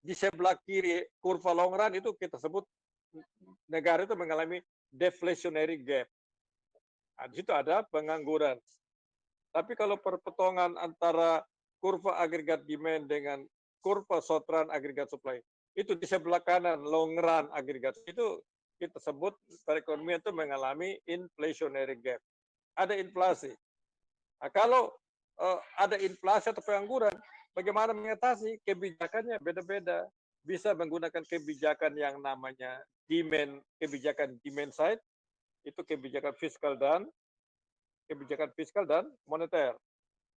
di sebelah kiri kurva long run itu kita sebut negara itu mengalami deflationary gap. Nah, di situ ada pengangguran. Tapi kalau perpotongan antara kurva agregat demand dengan kurva short run agregat supply, itu di sebelah kanan long run agregat, itu kita sebut perekonomian itu mengalami inflationary gap. Ada inflasi. Nah, kalau ada inflasi atau pengangguran, bagaimana mengatasi? Kebijakannya beda-beda. Bisa menggunakan kebijakan yang namanya kebijakan demand side, itu kebijakan fiskal dan moneter.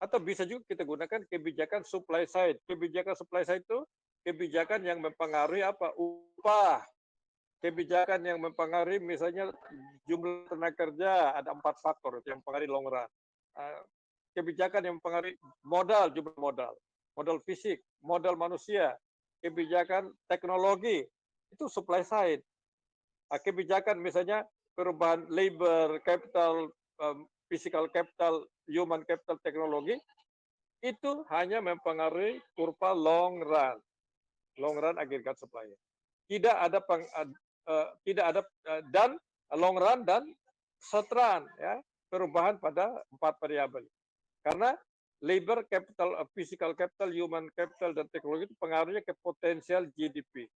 Atau bisa juga kita gunakan kebijakan supply side. Kebijakan supply side itu kebijakan yang mempengaruhi apa? Upah. Kebijakan yang mempengaruhi misalnya jumlah tenaga kerja, ada 4 faktor yang mempengaruhi long run. Kebijakan yang mempengaruhi modal, jumlah modal fisik, modal manusia, kebijakan teknologi, itu supply side. Kebijakan misalnya perubahan labor, capital, physical capital, human capital, teknologi, itu hanya mempengaruhi kurva long run agregat supply. Tidak ada dan long run dan short run, ya, perubahan pada 4 variabel. Karena labor capital, physical capital, human capital, dan teknologi itu pengaruhnya ke potensial GDP.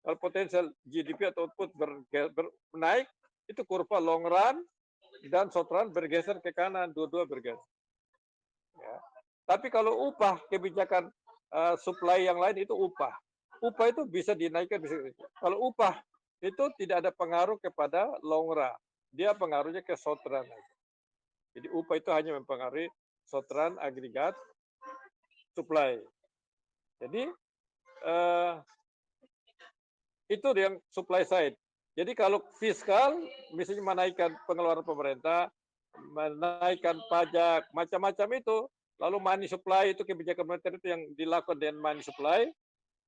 Kalau potensial GDP atau output naik, itu kurva long run dan short run bergeser ke kanan, dua-dua bergeser. Ya. Tapi kalau upah, kebijakan supply yang lain itu upah. Upah itu bisa dinaikkan. Kalau upah itu tidak ada pengaruh kepada long run. Dia pengaruhnya ke short run. Jadi upah itu hanya mempengaruhi short run agregat supply. Jadi itu yang supply side. Jadi kalau fiskal, misalnya menaikkan pengeluaran pemerintah, menaikkan pajak, macam-macam itu, lalu money supply itu kebijakan moneter itu yang dilakukan dengan money supply,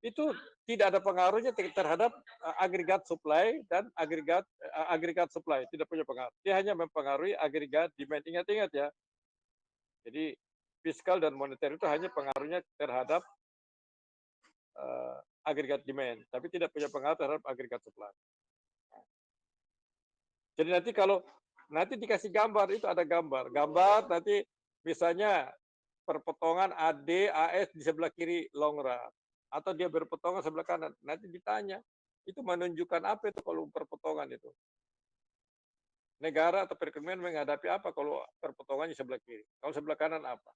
itu tidak ada pengaruhnya terhadap agregat supply dan agregat supply, tidak punya pengaruh. Dia hanya mempengaruhi agregat demand. Ingat-ingat ya. Jadi fiskal dan moneter itu hanya pengaruhnya terhadap agregat demand, tapi tidak punya pengaruh terhadap agregat supply. Jadi nanti kalau nanti dikasih gambar, itu ada gambar nanti misalnya perpotongan AD, AS di sebelah kiri long run, atau dia berpotongan sebelah kanan, nanti ditanya, itu menunjukkan apa itu kalau perpotongan itu? Negara atau perekonomian menghadapi apa kalau perpotongannya sebelah kiri? Kalau sebelah kanan apa?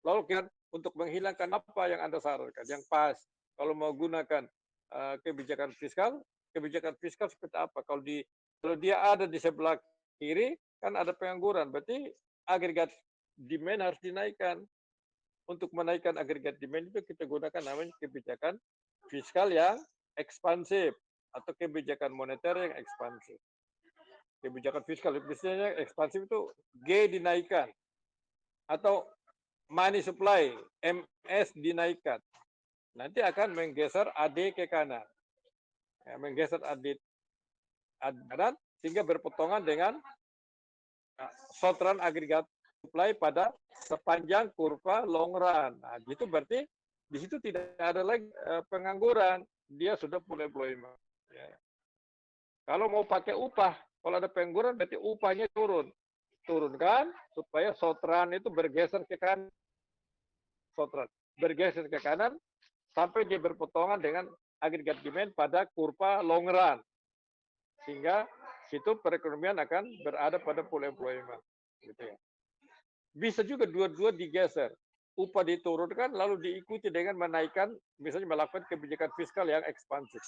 Lalu kita untuk menghilangkan apa yang Anda sarankan, yang pas, kalau mau gunakan kebijakan fiskal seperti apa? Kalau dia ada di sebelah kiri, kan ada pengangguran, berarti agregat demand harus dinaikkan. Untuk menaikkan agregat demand itu kita gunakan namanya kebijakan fiskal yang ekspansif atau kebijakan moneter yang ekspansif. Kebijakan fiskal misalnya ekspansif itu G dinaikkan atau money supply MS dinaikkan. Nanti akan menggeser AD ke kanan. Ya, menggeser AD kanan sehingga berpotongan dengan short run agregat supply pada sepanjang kurva long run. Nah, gitu berarti di situ tidak ada lagi pengangguran, dia sudah full employment. Ya. Kalau mau pakai upah, kalau ada pengangguran berarti upahnya turunkan supaya short run itu bergeser ke kanan, sampai dia berpotongan dengan agregat demand pada kurva long run, sehingga situ perekonomian akan berada pada full employment. Gitu ya. Bisa juga dua-dua digeser. Upah diturunkan lalu diikuti dengan menaikkan, misalnya melakukan kebijakan fiskal yang ekspansif.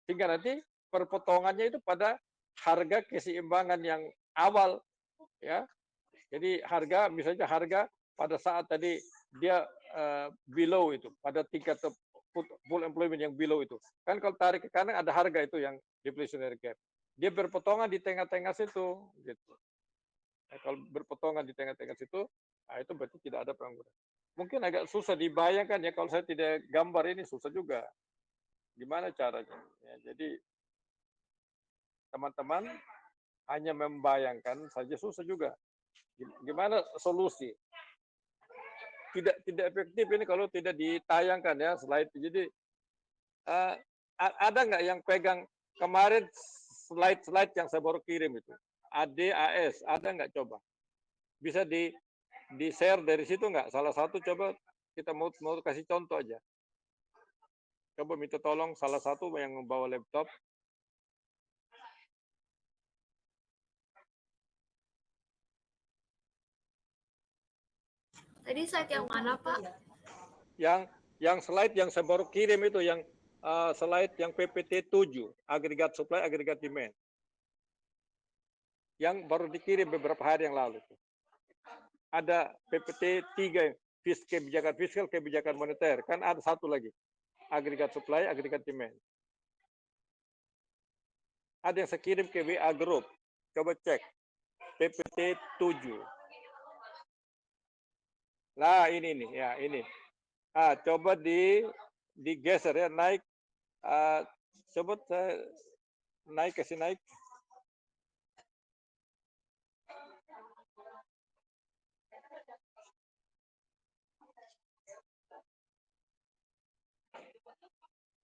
Sehingga nanti perpotongannya itu pada harga keseimbangan yang awal. Ya. Jadi misalnya harga pada saat tadi dia below itu, pada tingkat full employment yang below itu. Kan kalau tarik ke kanan ada harga itu yang deflationary gap. Dia berpotongan di tengah-tengah situ. Gitu. Nah, kalau berpotongan di tengah-tengah situ, nah itu berarti tidak ada pengangguran. Mungkin agak susah dibayangkan ya, kalau saya tidak gambar ini susah juga. Gimana caranya? Ya, jadi teman-teman hanya membayangkan saja susah juga. Gimana solusi? Tidak efektif ini kalau tidak ditayangkan ya slide. Jadi uh, ada nggak yang pegang kemarin slide yang saya baru kirim itu? ADAS, ada nggak coba? Bisa di share dari situ nggak? Salah satu coba kita mau kasih contoh aja. Coba minta tolong salah satu yang membawa laptop. Tadi slide yang mana, Pak? Yang slide yang saya baru kirim itu, yang slide yang PPT 7, agregat supply, agregat demand. Yang baru dikirim beberapa hari yang lalu. Ada PPT 3, kebijakan fiskal, kebijakan moneter. Kan ada satu lagi, agregat supply, agregat demand. Ada yang saya kirim ke WA Group. Coba cek. PPT 7. Nah, ini nih, ya ini. Coba digeser ya, naik. Coba naik, kasih naik.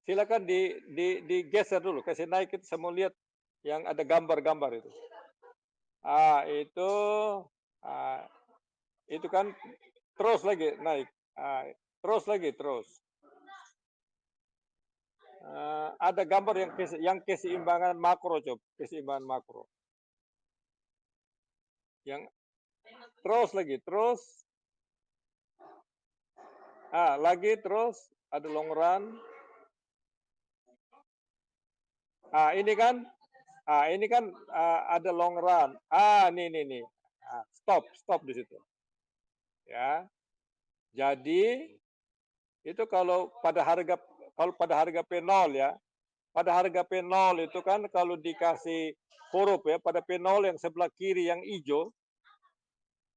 Silakan digeser dulu, kasih naik itu, saya mau lihat yang ada gambar-gambar itu. Itu kan terus lagi naik, terus lagi terus. Ada gambar yang keseimbangan makro, coba keseimbangan makro. Yang terus lagi terus. Lagi terus ada long run. Ini kan ada long run. Nih. Stop di situ. Ya. Jadi itu kalau pada harga P0 ya. Pada harga P0 itu kan kalau dikasih huruf ya, pada P0 yang sebelah kiri yang hijau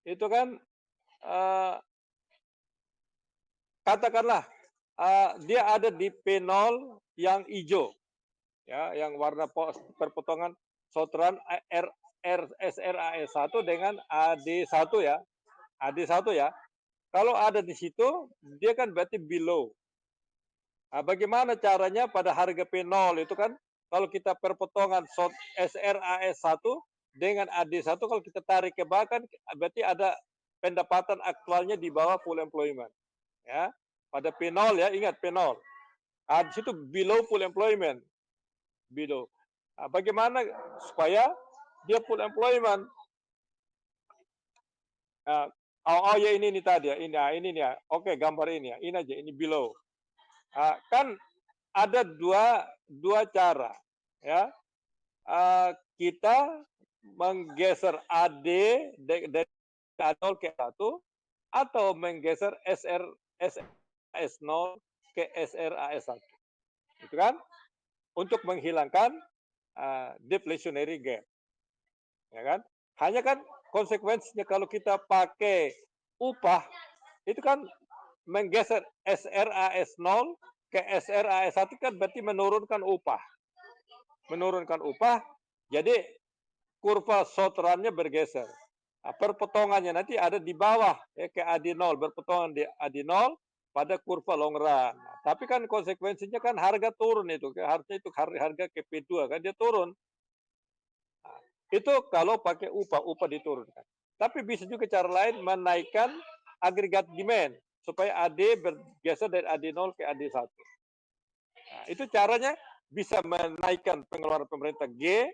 itu kan katakanlah dia ada di P0 yang hijau. Ya, yang warna perpotongan sotran SRAS1 dengan AD1 ya. AD1 ya. Kalau ada di situ, dia kan berarti below. Bagaimana caranya pada harga P0 itu kan, kalau kita perpotongan SRAS1 dengan AD1, kalau kita tarik ke belakang, berarti ada pendapatan aktualnya di bawah full employment. Ya, pada P0 ya, ingat P0. Di situ below full employment. Below. Bagaimana supaya dia full employment? Ya ini tadi ya, ini nih ya. Oke, gambar ini ya, ini aja, ini below. Kan ada dua cara ya. Kita menggeser AD dari A0 ke A1 atau menggeser SRAS0 ke SRAS1. Itu kan untuk menghilangkan deflationary gap. Ya kan? Hanya kan konsekuensinya kalau kita pakai upah itu kan menggeser SRAS0 ke SRAS1 kan berarti menurunkan upah. Jadi kurva sotrannya bergeser. Perpotongannya nanti ada di bawah ya, ke AD0, berpotongan di AD0 pada kurva long run. Tapi kan konsekuensinya kan harga turun itu. Harusnya itu harga KP2 kan dia turun. Itu kalau pakai upah diturunkan. Tapi bisa juga cara lain menaikkan agregat demand supaya AD bergeser dari AD0 ke AD1. Itu caranya bisa menaikkan pengeluaran pemerintah G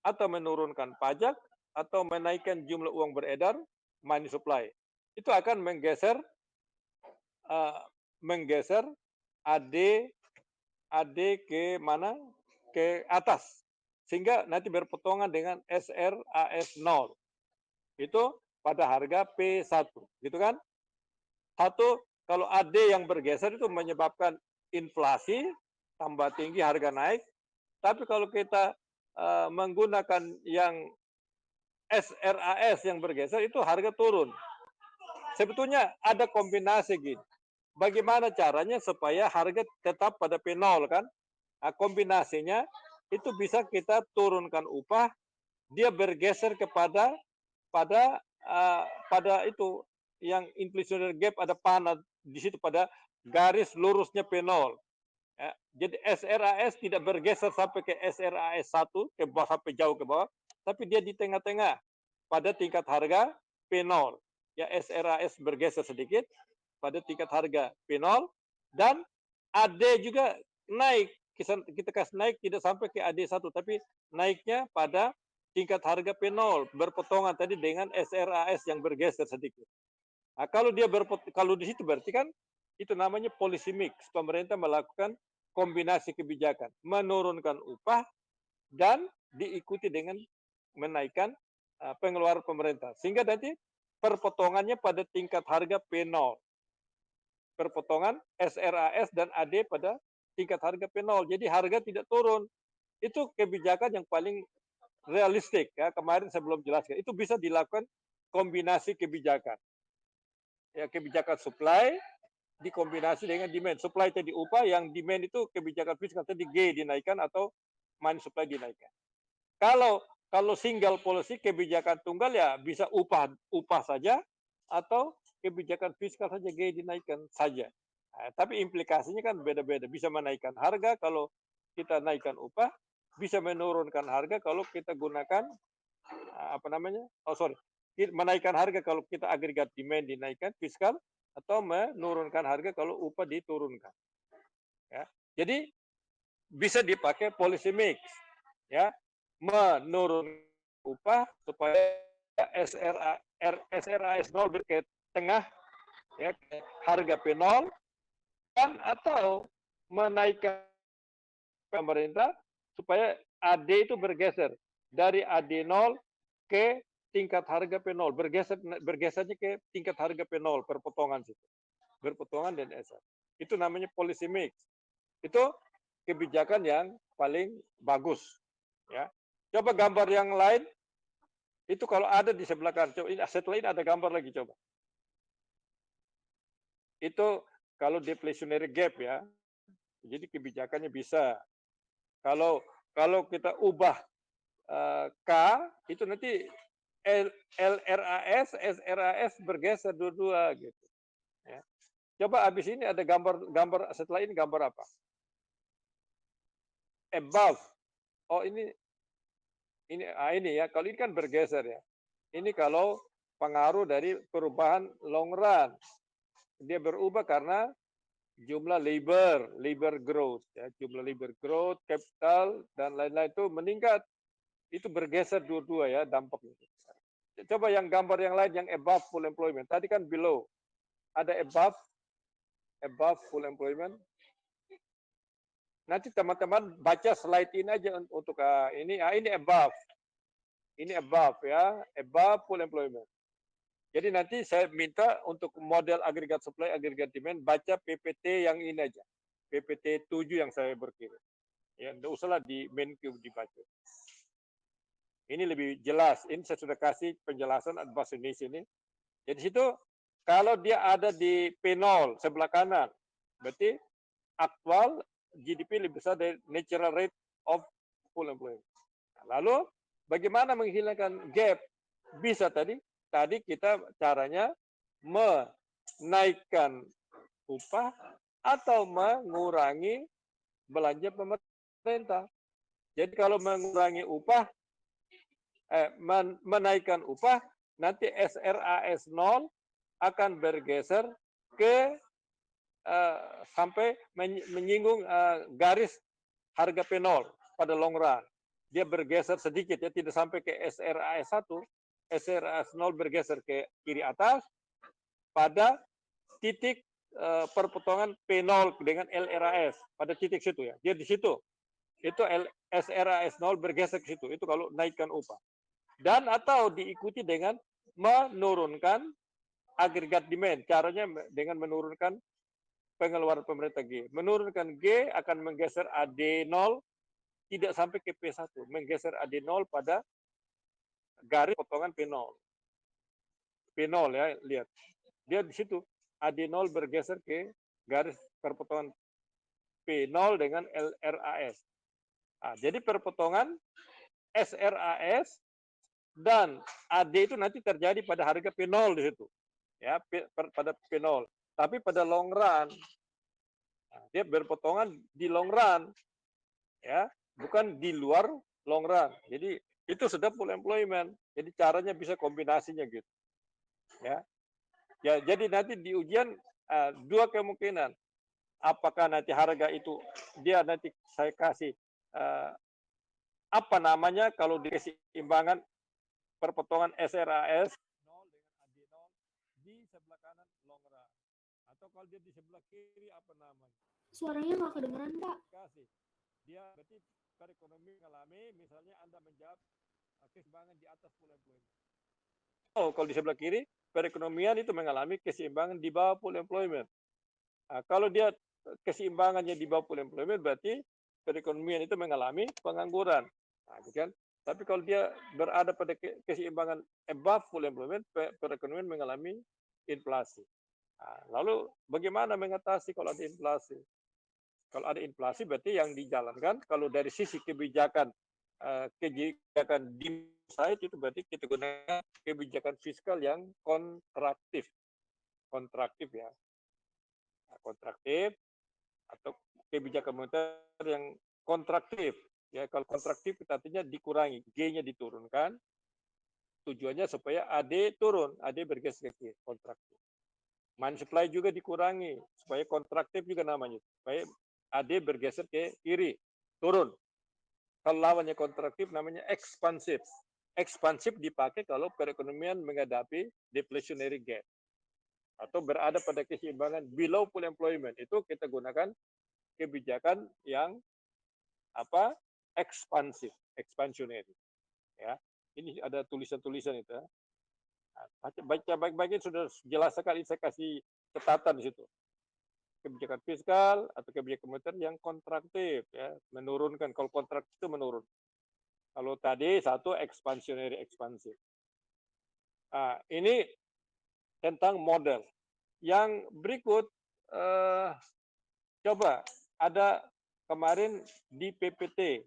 atau menurunkan pajak atau menaikkan jumlah uang beredar money supply. Itu akan menggeser AD ke mana? Ke atas. Sehingga nanti berpotongan dengan SRAS0. Itu pada harga P1. Gitu kan? Satu, kalau AD yang bergeser itu menyebabkan inflasi, tambah tinggi, harga naik. Tapi kalau kita menggunakan yang SRAS yang bergeser, itu harga turun. Sebetulnya ada kombinasi gitu. Bagaimana caranya supaya harga tetap pada P0 kan? Kombinasinya itu bisa kita turunkan upah, dia bergeser kepada pada itu yang inflationary gap, ada panah di situ pada garis lurusnya P0. Ya. Jadi SRAS tidak bergeser sampai ke SRAS 1 ke bawah sampai jauh ke bawah, tapi dia di tengah-tengah pada tingkat harga P0. Ya SRAS bergeser sedikit pada tingkat harga P0 dan AD juga naik. Kita kasih naik tidak sampai ke AD1 tapi naiknya pada tingkat harga P0 berpotongan tadi dengan SRAS yang bergeser sedikit. Nah, kalau di situ berarti kan itu namanya policy mix. Pemerintah melakukan kombinasi kebijakan, menurunkan upah dan diikuti dengan menaikkan pengeluaran pemerintah. Sehingga nanti perpotongannya pada tingkat harga P0. Perpotongan SRAS dan AD pada tingkat harga P0. Jadi harga tidak turun. Itu kebijakan yang paling realistik ya. Kemarin saya belum jelaskan. Itu bisa dilakukan kombinasi kebijakan. Ya, kebijakan supply dikombinasi dengan demand. Supply tadi upah, yang demand itu kebijakan fiskal tadi G dinaikkan atau money supply dinaikkan. Kalau single policy kebijakan tunggal ya bisa upah saja atau kebijakan fiskal saja G dinaikkan saja. Nah, tapi implikasinya kan beda-beda. Bisa menaikkan harga kalau kita naikkan upah, bisa menurunkan harga kalau kita gunakan apa namanya? Oh sorry, menaikkan harga kalau kita agregat demand dinaikkan fiskal atau menurunkan harga kalau upah diturunkan. Ya. Jadi bisa dipakai policy mix, ya, menurunkan upah supaya SRAS 0 ke tengah, ya, harga P0 kan, atau menaikkan pemerintah supaya AD itu bergeser dari AD0 ke tingkat harga P0, bergesernya ke tingkat harga P0 perpotongan situ. Berpotongan dan SR. Itu namanya policy mix. Itu kebijakan yang paling bagus, ya. Coba gambar yang lain itu kalau ada di sebelah kanan. Coba ini setelah ini ada gambar lagi coba. Itu kalau deflationary gap ya. Jadi kebijakannya bisa. Kalau kita ubah K itu nanti LRAS, SRAS bergeser dua-dua gitu. Ya. Coba habis ini ada gambar setelah ini gambar apa? Above. Oh ini ya. Kalau ini kan bergeser ya. Ini kalau pengaruh dari perubahan long run. Dia berubah karena jumlah labor growth ya, jumlah labor growth, capital dan lain-lain itu meningkat. Itu bergeser dua-dua ya dampaknya. Coba yang gambar yang lain yang above full employment. Tadi kan below. Ada above full employment. Nanti teman-teman baca slide ini aja untuk ini above. Ini above ya, above full employment. Jadi nanti saya minta untuk model agregat supply, agregat demand, baca PPT yang ini aja. PPT 7 yang saya berkirim. Ya, tidak usahlah di main queue dibaca. Ini lebih jelas. Ini saya sudah kasih penjelasan bahasa Indonesia ini. Jadi situ kalau dia ada di P0 sebelah kanan, berarti aktual GDP lebih besar dari natural rate of full employment. Lalu bagaimana menghilangkan gap? Bisa tadi kita caranya menaikkan upah atau mengurangi belanja pemerintah. Jadi kalau mengurangi upah, menaikkan upah, nanti SRAS 0 akan bergeser ke sampai menyinggung garis harga P0 pada long run. Dia bergeser sedikit ya, tidak sampai ke SRAS 1, SRAS 0 bergeser ke kiri atas pada titik perpotongan P0 dengan LRAS pada titik situ ya. Dia di situ. Itu SRAS 0 bergeser ke situ. Itu kalau naikkan upah. Dan atau diikuti dengan menurunkan agregat demand. Caranya dengan menurunkan pengeluaran pemerintah G. Menurunkan G akan menggeser AD0 tidak sampai ke P1, menggeser AD0 pada garis potongan P0. P0 ya, lihat. Dia di situ. AD0 bergeser ke garis perpotongan P0 dengan LRAS. Nah, jadi perpotongan SRAS dan AD itu nanti terjadi pada harga P0 di situ. Ya, pada P0. Tapi pada long run, Dia berpotongan di long run, ya, bukan di luar long run. Jadi itu sudah full employment. Jadi caranya bisa kombinasinya gitu, ya. Ya, jadi nanti di ujian dua kemungkinan. Apakah nanti harga itu dia nanti saya kasih apa namanya kalau di keseimbangan perpotongan SRAS 0 dengan AD0 di sebelah kanan long run. Atau kalau dia di sebelah kiri apa namanya? Suaranya nggak kedengeran, Pak. Kasih. Dia berarti perekonomian mengalami, misalnya Anda menjawab keseimbangan di atas full employment. Oh, kalau di sebelah kiri, perekonomian itu mengalami keseimbangan di bawah full employment. Nah, kalau dia keseimbangannya di bawah full employment, berarti perekonomian itu mengalami pengangguran. Nah, kan? Tapi kalau dia berada pada keseimbangan above full employment, perekonomian mengalami inflasi. Nah, lalu bagaimana mengatasi kalau ada inflasi? Kalau ada inflasi berarti yang dijalankan kalau dari sisi kebijakan kebijakan di side itu berarti kita gunakan kebijakan fiskal yang kontraktif. Kontraktif ya. Nah, kontraktif atau kebijakan moneter yang kontraktif. Ya, kalau kontraktif itu artinya dikurangi, G-nya diturunkan, tujuannya supaya AD turun, AD bergeser ke kiri, kontraktif. Money supply juga dikurangi, supaya kontraktif juga namanya, supaya AD bergeser ke kiri, turun. Kalau lawannya kontraktif namanya ekspansif. Ekspansif dipakai kalau perekonomian menghadapi deflationary gap atau berada pada keseimbangan below full employment. Itu kita gunakan kebijakan yang apa? Ekspansif, expansionary. Ya, ini ada tulisan-tulisan itu. Baca baik-baik sudah jelas sekali, saya kasih catatan di situ. Kebijakan fiskal atau kebijakan moneter yang kontraktif, ya, menurunkan. Kalau kontraktif itu menurun. Kalau tadi satu expansionary ekspansif. Ini tentang model. Yang berikut coba ada kemarin di PPT.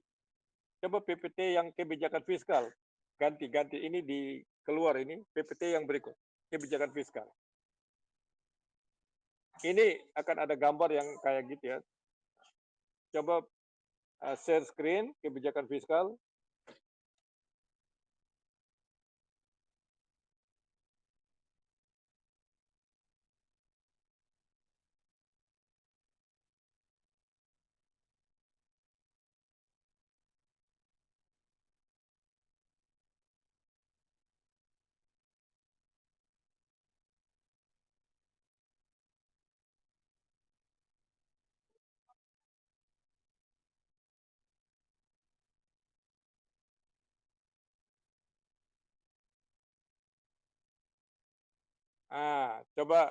Coba PPT yang kebijakan fiskal. Ganti ini di keluar ini PPT yang berikut. Kebijakan fiskal. Ini akan ada gambar yang kayak gitu ya. Coba share screen kebijakan fiskal. Coba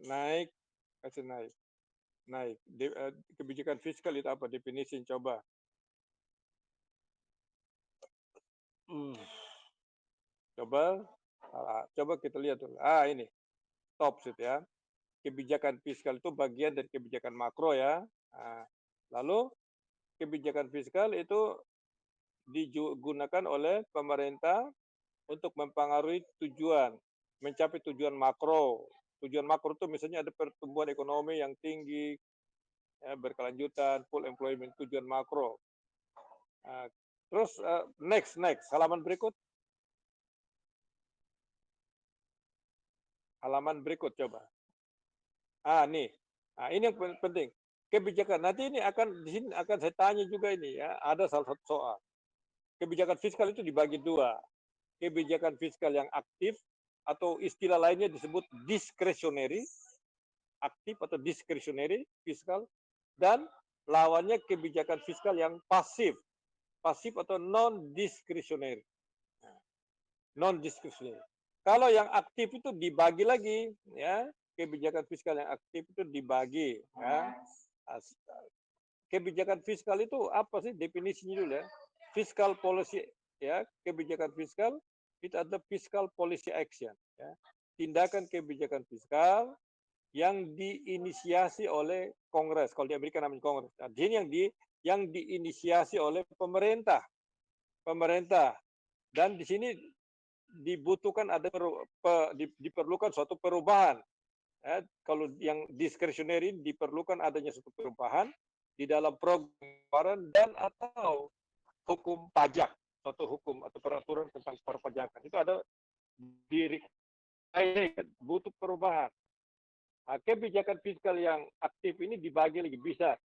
naik, kasih naik. Naik. Kebijakan fiskal itu apa? Definisi coba. Coba kita lihat dulu. Ini top sheet ya. Kebijakan fiskal itu bagian dari kebijakan makro ya. Lalu kebijakan fiskal itu digunakan oleh pemerintah untuk mempengaruhi tujuan, mencapai tujuan makro. Tujuan makro itu misalnya ada pertumbuhan ekonomi yang tinggi, ya, berkelanjutan, full employment, tujuan makro. Terus next, halaman berikut. Halaman berikut coba. Nih. Ini yang penting. Kebijakan nanti ini akan di sini akan saya tanya juga ini ya. Ada salah satu soal. Kebijakan fiskal itu dibagi dua. Kebijakan fiskal yang aktif atau istilah lainnya disebut discretionary, aktif atau discretionary fiskal, dan lawannya kebijakan fiskal yang pasif, pasif atau non discretionary. Non discretionary. Kalau yang aktif itu dibagi lagi, ya, kebijakan fiskal yang aktif itu dibagi, ya. Kebijakan fiskal itu apa sih definisinya dulu ya? Fiscal policy, ya, kebijakan fiskal itu adalah fiscal policy action, ya. Tindakan kebijakan fiskal yang diinisiasi oleh Kongres. Kalau di Amerika namanya Kongres. Nah, ini yang diinisiasi oleh pemerintah. Dan di sini dibutuhkan diperlukan suatu perubahan Kalau yang diskresioneri diperlukan adanya suatu perubahan di dalam program dan atau hukum pajak, suatu hukum atau peraturan tentang perpajakan itu ada diri butuh perubahan. Kebijakan fiskal yang aktif ini dibagi lagi bisa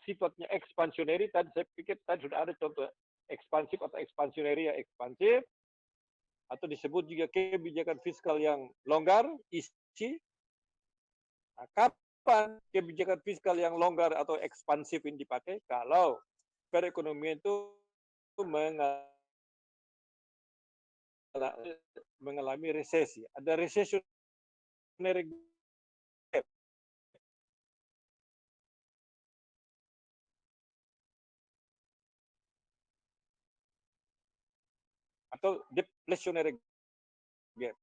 sifatnya ekspansioneri. Tadi saya pikir tadi sudah ada contoh ekspansif atau ekspansioneri ya ekspansif, atau disebut juga kebijakan fiskal yang longgar, isi. Kapan kebijakan fiskal yang longgar atau ekspansif ini dipakai? Kalau perekonomian itu mengalami resesi. Ada recessionary gap atau deflationary gap.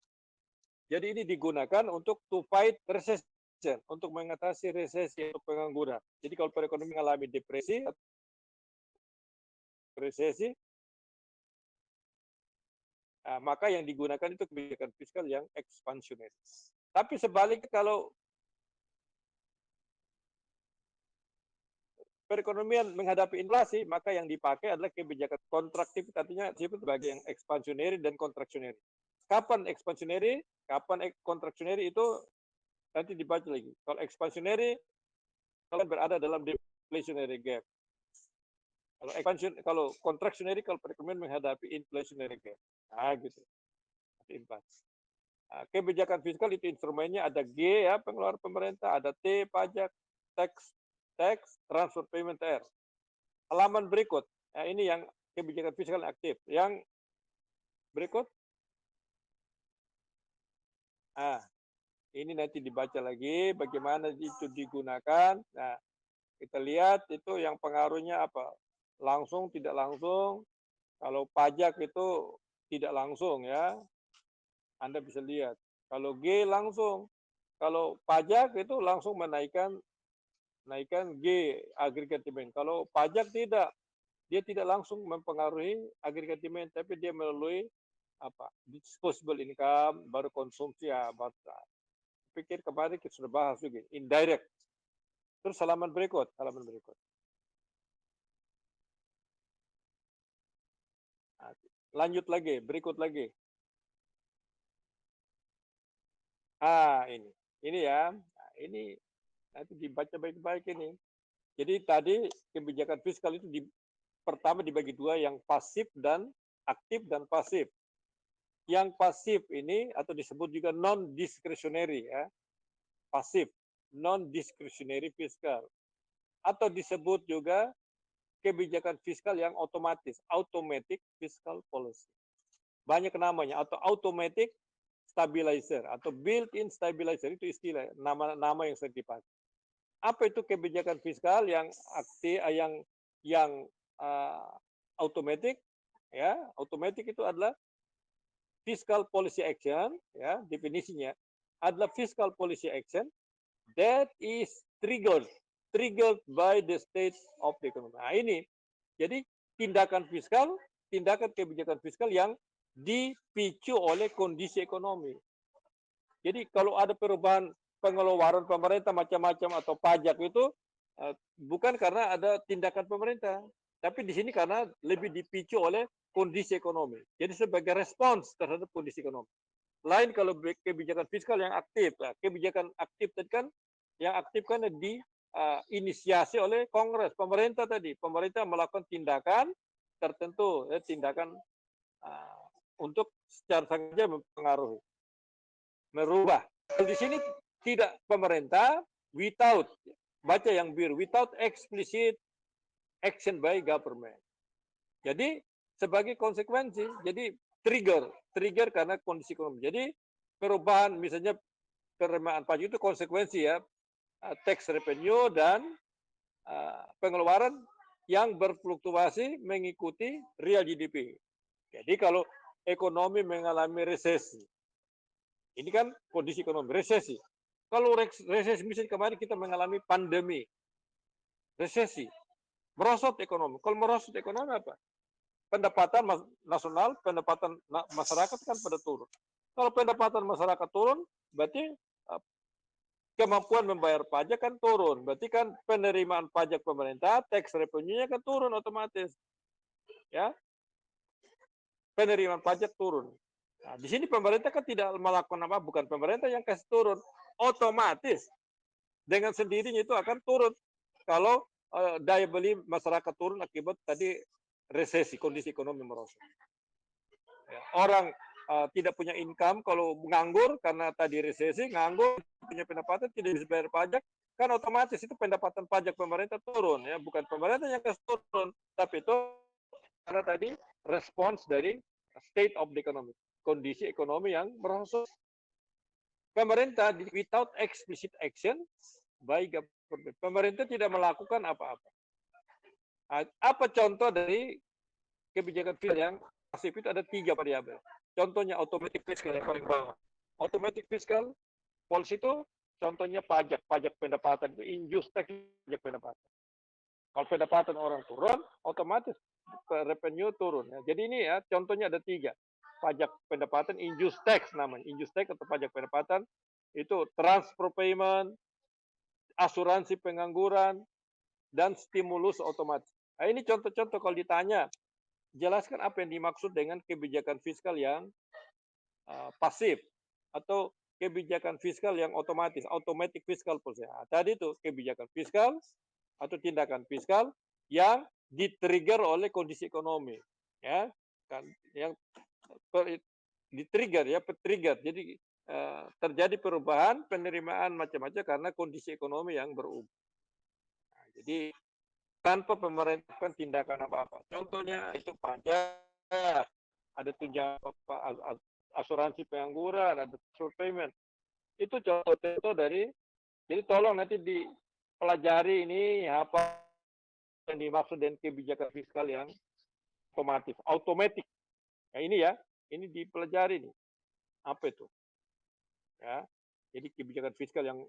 Jadi ini digunakan untuk to fight recession, untuk mengatasi resesi atau pengangguran. Jadi kalau perekonomian mengalami depresi, resesi, maka yang digunakan itu kebijakan fiskal yang ekspansionis. Tapi sebaliknya kalau perekonomian menghadapi inflasi, maka yang dipakai adalah kebijakan kontraktif, artinya disebut sebagai yang ekspansioneri dan kontraksioneri. Kapan ekspansioneri, kapan kontraksioneri itu nanti dibaca lagi. Kalau ekspansioneri, kalian berada dalam deflationary gap. Kalau kontraksioneri, kalau perekonomian menghadapi inflationary gap. Gitu. Inflasi. Kebijakan fiskal itu instrumennya ada G ya pengeluaran pemerintah, ada T pajak, tax, transfer payment R. Halaman berikut, ini yang kebijakan fiskal aktif. Yang berikut, ini nanti dibaca lagi bagaimana itu digunakan. Nah, kita lihat itu yang pengaruhnya apa? Langsung, tidak langsung. Kalau pajak itu tidak langsung ya, Anda bisa lihat. Kalau G langsung, kalau pajak itu langsung menaikkan G aggregate demand. Kalau pajak tidak, dia tidak langsung mempengaruhi aggregate demand, tapi dia melalui apa? Disposable income, baru konsumsi ya, baru. Pikir kemarin kita sudah bahas juga, indirect. Terus halaman berikut. Lanjut lagi, berikut lagi. Ini ya. Ini nanti dibaca baik-baik ini. Jadi tadi kebijakan fiskal itu pertama dibagi dua, yang pasif dan aktif dan pasif. Yang pasif ini atau disebut juga non-discretionary ya. Pasif, non-discretionary fiskal. Atau disebut juga kebijakan fiskal yang otomatis, automatic fiscal policy. Banyak namanya, atau automatic stabilizer atau built-in stabilizer, itu istilah nama yang sering dipakai. Apa itu kebijakan fiskal yang aktif, yang automatic? Ya, automatic itu adalah fiscal policy action, ya, definisinya adalah fiscal policy action that is triggered by the state of the economy. Nah, ini jadi tindakan kebijakan fiskal yang dipicu oleh kondisi ekonomi. Jadi kalau ada perubahan pengeluaran pemerintah macam-macam atau pajak itu bukan karena ada tindakan pemerintah, tapi di sini karena lebih dipicu oleh kondisi ekonomi. Jadi sebagai respons terhadap kondisi ekonomi. Lain kalau kebijakan fiskal yang aktif. Kebijakan aktif tadi kan yang aktif kan diinisiasi oleh Kongres, pemerintah tadi. Pemerintah melakukan tindakan tertentu, tindakan untuk secara sengaja mempengaruhi, merubah. Di sini tidak pemerintah without, baca yang biru, without explicit action by government. Jadi sebagai konsekuensi, jadi trigger karena kondisi ekonomi. Jadi perubahan misalnya penerimaan pajak itu konsekuensi ya, tax revenue dan pengeluaran yang berfluktuasi mengikuti real GDP. Jadi kalau ekonomi mengalami resesi, ini kan kondisi ekonomi resesi. Kalau resesi misalnya kemarin kita mengalami pandemi, resesi, merosot ekonomi. Kalau merosot ekonomi apa? Pendapatan nasional, pendapatan masyarakat kan pada turun. Kalau pendapatan masyarakat turun, berarti kemampuan membayar pajak kan turun. Berarti kan penerimaan pajak pemerintah, tax revenue-nya kan turun otomatis. Ya, penerimaan pajak turun. Nah, di sini pemerintah kan tidak melakukan apa, bukan pemerintah yang kasih turun, otomatis dengan sendirinya itu akan turun kalau daya beli masyarakat turun akibat tadi resesi, kondisi ekonomi merosot. Ya, orang tidak punya income kalau nganggur karena tadi resesi, nganggur punya pendapatan tidak bisa bayar pajak, kan otomatis itu pendapatan pajak pemerintah turun ya, bukan pemerintah yang kasih turun, tapi itu karena tadi respons dari state of the economy, kondisi ekonomi yang merosot. Pemerintah without explicit action by government, pemerintah tidak melakukan apa-apa. Apa contoh dari kebijakan fiskal yang pasif itu ada 3 variabel. Contohnya automatic fiscal yang paling bawah. Automatic fiscal policy itu contohnya pajak, pajak pendapatan itu induced tax, pajak pendapatan. Kalau pendapatan orang turun, otomatis revenue turun. Ya. Jadi ini ya contohnya ada 3. Pajak pendapatan induced tax namanya. Induced tax atau pajak pendapatan itu transfer payment, asuransi pengangguran, dan stimulus otomatis. Nah, ini contoh-contoh kalau ditanya, jelaskan apa yang dimaksud dengan kebijakan fiskal yang pasif atau kebijakan fiskal yang otomatis, automatic fiscal policy. Nah, tadi itu kebijakan fiskal atau tindakan fiskal yang di-trigger oleh kondisi ekonomi, ya kan, yang di-trigger ya, trigger. Jadi terjadi perubahan penerimaan macam-macam karena kondisi ekonomi yang berubah. Nah, jadi tanpa pemerintah tindakan apa-apa. Contohnya itu pajak, ada tunjangan asuransi pengangguran, ada payment. Itu contoh-contoh dari, jadi tolong nanti dipelajari ini apa yang dimaksud dengan kebijakan fiskal yang otomatis, automatic. Nah ini ya, ini dipelajari nih. Apa itu? Ya, jadi kebijakan fiskal yang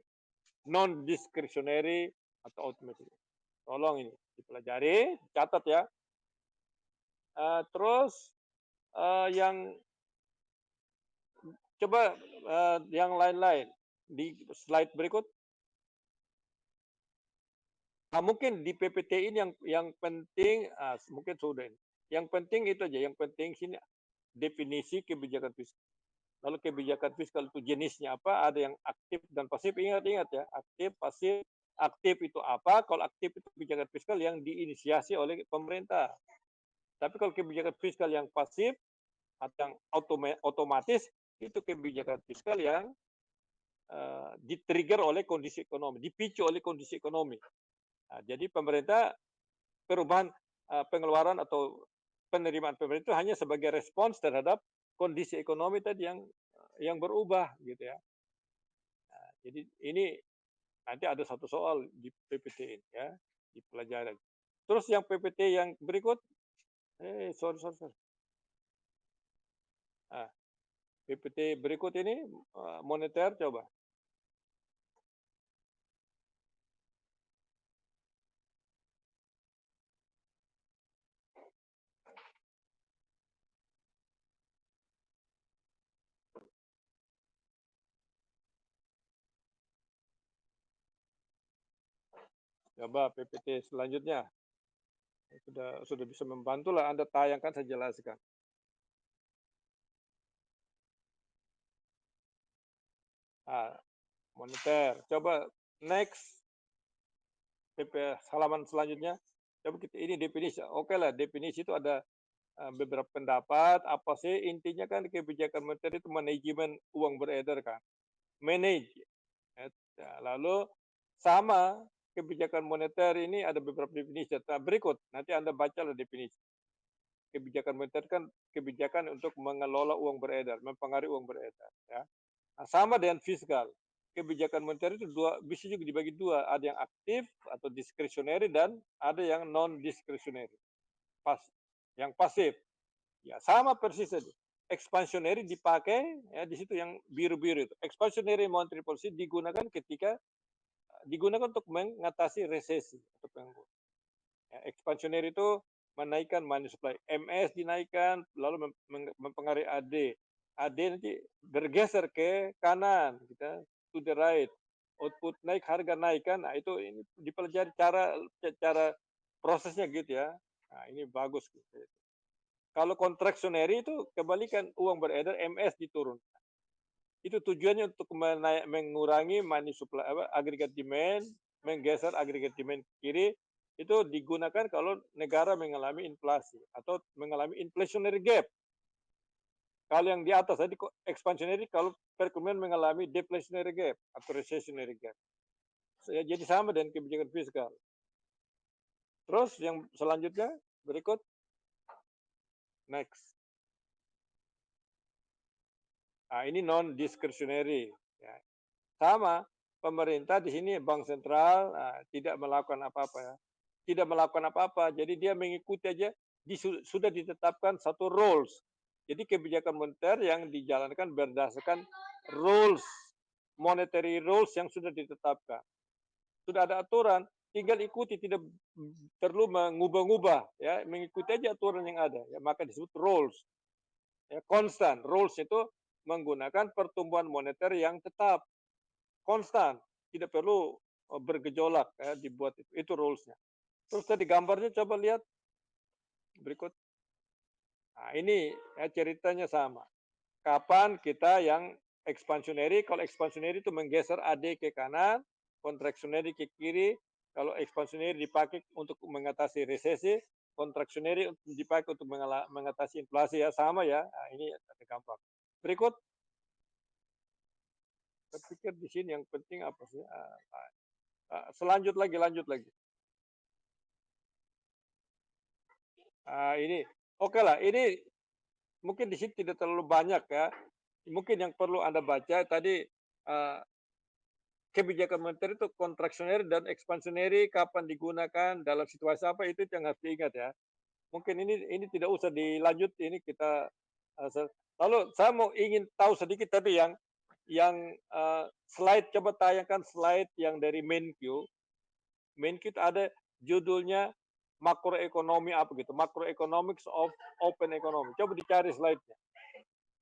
non discretionary atau automatic. Tolong ini dipelajari, catat ya. Terus yang coba yang lain-lain di slide berikut. Nah, mungkin di PPT ini yang penting mungkin sudah ini. Yang penting itu aja, yang penting sini definisi kebijakan fiskal. Lalu kebijakan fiskal itu jenisnya apa? Ada yang aktif dan pasif. Ingat-ingat ya, aktif, pasif. Aktif itu apa? Kalau aktif itu kebijakan fiskal yang diinisiasi oleh pemerintah. Tapi kalau kebijakan fiskal yang pasif atau yang otomatis itu kebijakan fiskal yang di-trigger oleh kondisi ekonomi, dipicu oleh kondisi ekonomi. Nah, jadi pemerintah perubahan pengeluaran atau penerimaan pemerintah hanya sebagai respons terhadap kondisi ekonomi tadi yang berubah gitu ya. Nah, jadi ini nanti ada satu soal di PPT ini ya, dipelajari. Terus yang PPT yang berikut, sorry. Nah, PPT berikut ini moneter coba. Coba PPT selanjutnya. Sudah bisa membantu lah Anda tayangkan, saya jelaskan. Nah, moneter. Coba next halaman selanjutnya. Coba kita ini definisi. Oke lah, definisi itu ada beberapa pendapat. Apa sih intinya kan kebijakan moneter itu manajemen uang beredar kan. Manage. Ya, lalu sama kebijakan moneter ini ada beberapa definisi. Nah, berikut nanti Anda baca definisi. Kebijakan moneter kan kebijakan untuk mengelola uang beredar, mempengaruhi uang beredar. Ya. Nah, sama dengan fiskal. Kebijakan moneter itu bisa juga dibagi dua. Ada yang aktif atau discretionary dan ada yang non discretionary. Yang pasif. Ya sama persis saja. Expansionary dipakai ya di situ yang biru-biru itu. Expansionary monetary policy digunakan untuk mengatasi resesi atau pengangguran. Ya, expansionary itu menaikkan money supply. MS dinaikkan lalu mempengaruhi AD. AD nanti bergeser ke kanan, kita to the right. output naik, harga naik kan. Nah, itu ini dipelajari cara prosesnya gitu ya. Nah, ini bagus gitu. Kalau contractionary itu kebalikan, uang beredar, MS diturun. Itu tujuannya untuk mengurangi money supply agregat demand, menggeser agregat demand ke kiri. Itu digunakan kalau negara mengalami inflasi atau mengalami inflationary gap. Kalau yang di atas tadi expansionary, kalau perekonomian mengalami deflationary gap atau recessionary gap. Jadi sama dengan kebijakan fiskal. Terus yang selanjutnya berikut, next. Nah, ini non discretionary. Ya. Sama, pemerintah di sini bank sentral tidak melakukan apa-apa ya. Tidak melakukan apa-apa, jadi dia mengikuti aja sudah ditetapkan satu rules. Jadi kebijakan moneter yang dijalankan berdasarkan rules, monetary rules yang sudah ditetapkan. Sudah ada aturan, tinggal ikuti, tidak perlu mengubah-ubah ya, mengikuti aja aturan yang ada ya, maka disebut rules. Ya, konstan. Rules itu menggunakan pertumbuhan moneter yang tetap konstan, tidak perlu bergejolak ya, dibuat itu rulesnya. Terus tadi gambarnya coba lihat berikut. Nah, ini ya, ceritanya sama. Kapan kita yang expansionary, kalau expansionary itu menggeser AD ke kanan, contractionary ke kiri. Kalau expansionary dipakai untuk mengatasi resesi, contractionary dipakai untuk mengatasi inflasi ya, sama ya. Nah, ini ada gampang. Berikut. Saya pikir di sini yang penting apa sih? Lanjut lagi. Ini oke lah. Ini mungkin di sini tidak terlalu banyak ya. Mungkin yang perlu Anda baca tadi kebijakan moneter itu kontraksioneri dan ekspansioneri kapan digunakan dalam situasi apa itu yang harus diingat ya. Mungkin ini tidak usah dilanjut, ini kita lalu saya mau ingin tahu sedikit tadi yang slide, coba tayangkan slide yang dari MenQ. MenQ itu ada judulnya makroekonomi apa gitu, macroeconomics of open economy. Coba dicari slide-nya.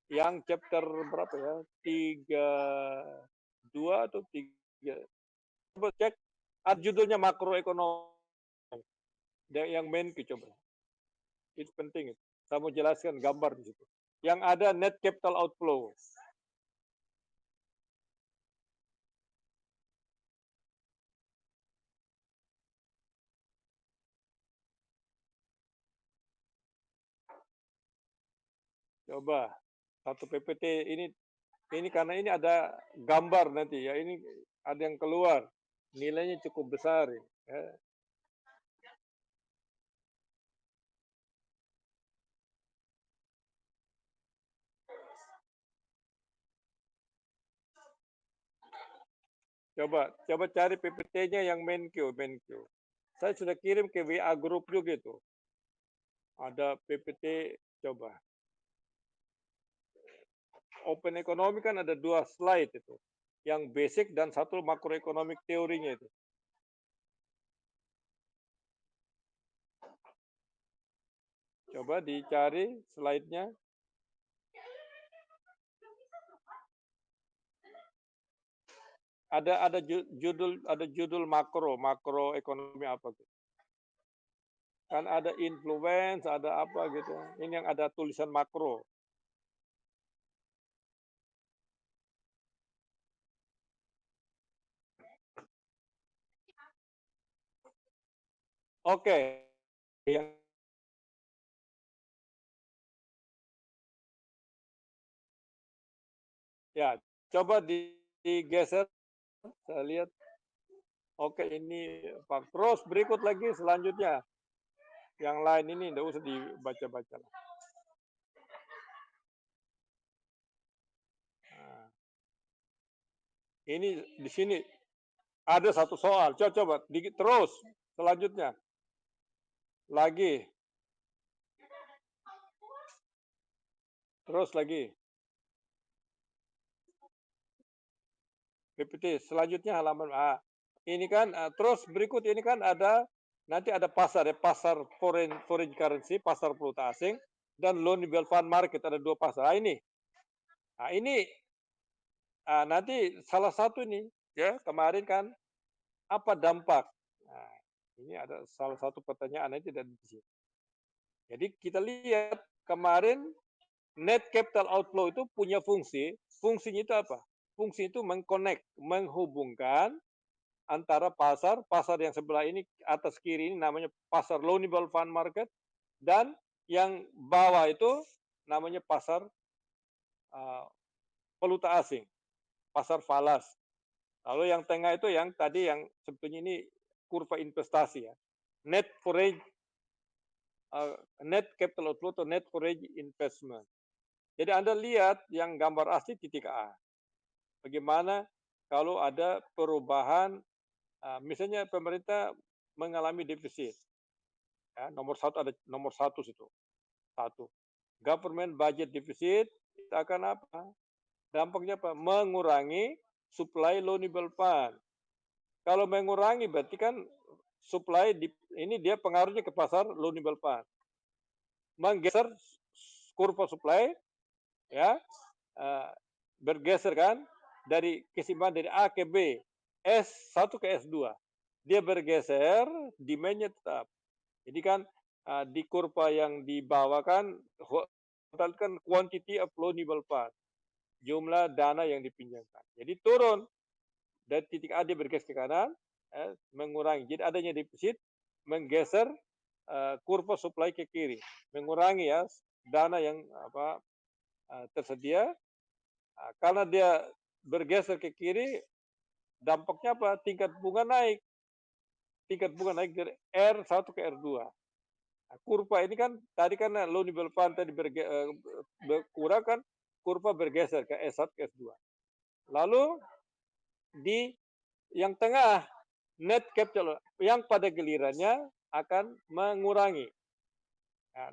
Yang chapter berapa ya? 32 atau 3. Coba cek, ada judulnya makroekonomi. Yang MenQ coba. Itu penting. Saya mau jelaskan gambar di situ. Yang ada net capital outflow. Coba satu PPT ini karena ini ada gambar nanti ya, ini ada yang keluar nilainya cukup besar ya. Coba cari PPT-nya yang MenQ. Saya sudah kirim ke WA group juga gitu. Ada PPT, coba. Open economy kan ada 2 slide itu. Yang basic dan satu makroekonomik teorinya itu. Coba dicari slide-nya. Ada judul makroekonomi apa gitu. Kan ada influence, ada apa gitu. Ini yang ada tulisan makro. Oke. Yang ya, coba digeser. Saya lihat. Oke, ini Pak. Terus berikut lagi selanjutnya. Yang lain ini tidak usah dibaca-baca. Nah, ini di sini ada satu soal. Coba terus selanjutnya. Lagi. Terus lagi. PPT selanjutnya halaman A. Ini kan terus berikut ini kan ada nanti ada pasar ya, pasar foreign currency, pasar valuta asing, dan loan bill fund market, ada 2 pasar. Ini nanti salah satu ini ya kemarin kan apa dampak? Nah, ini ada salah satu pertanyaan itu dari sini. Jadi kita lihat kemarin net capital outflow itu punya fungsi, fungsinya itu apa? Fungsi itu menghubungkan antara pasar yang sebelah ini atas kiri ini namanya pasar loanable fund market dan yang bawah itu namanya pasar uh, valuta asing, pasar falas. Lalu yang tengah itu yang tadi yang sebetulnya ini kurva investasi ya. Net foreign net capital outflow atau net foreign investment. Jadi Anda lihat yang gambar asli titik A. Bagaimana kalau ada perubahan, misalnya pemerintah mengalami defisit. Ya, nomor satu situ. Satu. Government budget deficit itu akan apa? Dampaknya apa? Mengurangi supply loanable fund. Kalau mengurangi berarti kan ini dia pengaruhnya ke pasar loanable fund. Menggeser kurva supply ya bergeser kan dari keseimbangan dari A ke B, S1 ke S2. Dia bergeser, demand-nya tetap. Jadi kan di kurva yang dibawakan kan quantity of loanable fund, jumlah dana yang dipinjamkan. Jadi turun dari titik A dia bergeser ke kanan, mengurangi. Jadi adanya defisit menggeser kurva supply ke kiri, mengurangi ya dana yang tersedia. Karena dia bergeser ke kiri, dampaknya apa? Tingkat bunga naik. Tingkat bunga naik dari R1 ke R2. Nah, kurva ini kan tadi kan loanable fund tadi berkurang kan, kurva bergeser ke S1 ke S2. Lalu di yang tengah net capital yang pada gilirannya akan mengurangi. Nah,